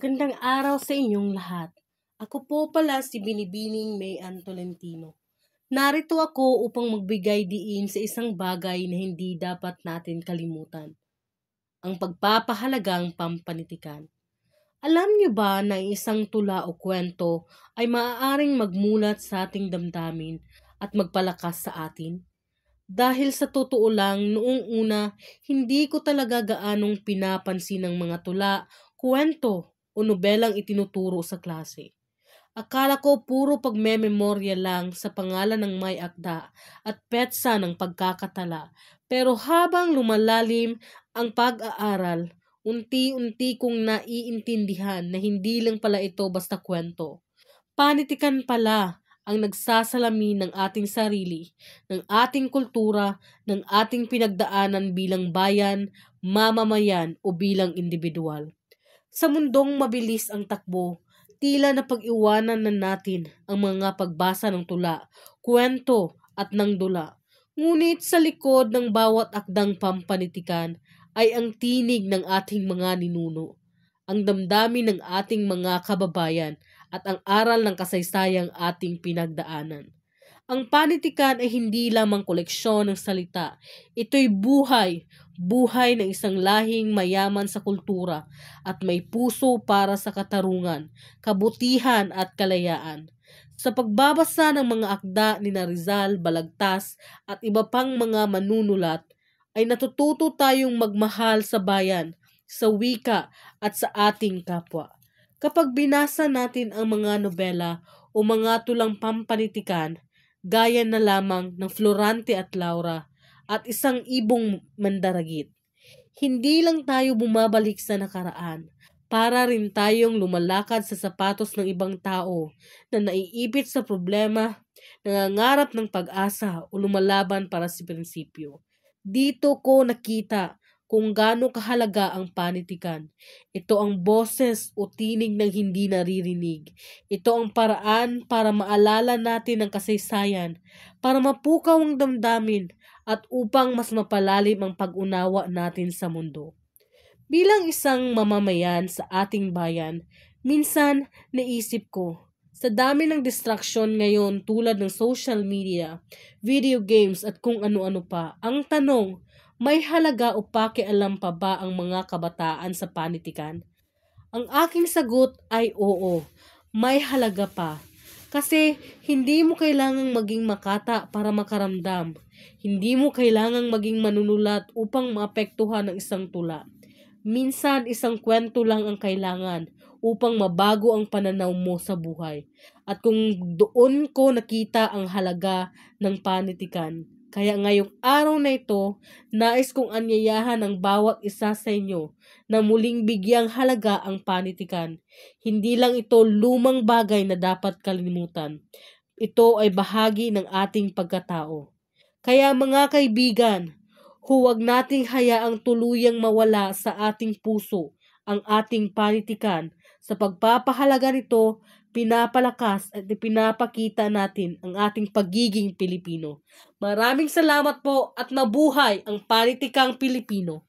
Magandang araw sa inyong lahat. Ako po pala si Binibining May Ann Tolentino. Narito ako upang magbigay diin sa isang bagay na hindi dapat natin kalimutan. Ang pagpapahalagang pampanitikan. Alam niyo ba na isang tula o kwento ay maaaring magmulat sa ating damdamin at magpalakas sa atin? Dahil sa totoo lang, noong una, hindi ko talaga gaanong pinapansin ang mga tula, kwento o nobelang itinuturo sa klase. Akala ko puro pagmememorya lang sa pangalan ng may akda at petsa ng pagkakatala. Pero habang lumalalim ang pag-aaral, unti-unti kong naiintindihan na hindi lang pala ito basta kwento. Panitikan pala ang nagsasalamin ng ating sarili, ng ating kultura, ng ating pinagdaanan bilang bayan, mamamayan o bilang individual. Sa mundong mabilis ang takbo, tila napag-iwanan na natin ang mga pagbasa ng tula, kwento at ng dula. Ngunit sa likod ng bawat akdang pampanitikan ay ang tinig ng ating mga ninuno, ang damdamin ng ating mga kababayan at ang aral ng kasaysayang ating pinagdaanan. Ang panitikan ay hindi lamang koleksyon ng salita. Ito'y buhay, buhay ng isang lahing mayaman sa kultura at may puso para sa katarungan, kabutihan at kalayaan. Sa pagbabasa ng mga akda ni Rizal, Balagtas at iba pang mga manunulat, ay natututo tayong magmahal sa bayan, sa wika at sa ating kapwa. Kapag binasa natin ang mga nobela o mga tulang pampanitikan, gaya na lamang ng Florante at Laura at isang ibong mandaragit, hindi lang tayo bumabalik sa nakaraan, para rin tayong lumalakad sa sapatos ng ibang tao na naiipit sa problema, nangangarap ng pag-asa o lumalaban para sa prinsipyo. Dito ko nakita kung gaano kahalaga ang panitikan. Ito ang boses o tinig ng hindi naririnig. Ito ang paraan para maalala natin ang kasaysayan, para mapukaw ang damdamin, at upang mas mapalalim ang pag-unawa natin sa mundo. Bilang isang mamamayan sa ating bayan, minsan naisip ko, sa dami ng distraction ngayon tulad ng social media, video games at kung ano-ano pa, ang tanong, may halaga o pakialam pa ba ang mga kabataan sa panitikan? Ang aking sagot ay oo, may halaga pa. Kasi hindi mo kailangang maging makata para makaramdam. Hindi mo kailangang maging manunulat upang maapektuhan ng isang tula. Minsan isang kwento lang ang kailangan upang mabago ang pananaw mo sa buhay. At kung doon ko nakita ang halaga ng panitikan, kaya ngayong araw na ito, nais kong anyayahan ang bawat isa sa inyo na muling bigyang halaga ang panitikan. Hindi lang ito lumang bagay na dapat kalimutan. Ito ay bahagi ng ating pagkatao. Kaya mga kaibigan, huwag nating hayaang tuluyang mawala sa ating puso ang ating panitikan. Sa pagpapahalaga nito, pinapalakas at pinapakita natin ang ating pagiging Pilipino. Maraming salamat po at mabuhay ang panitikang Pilipino.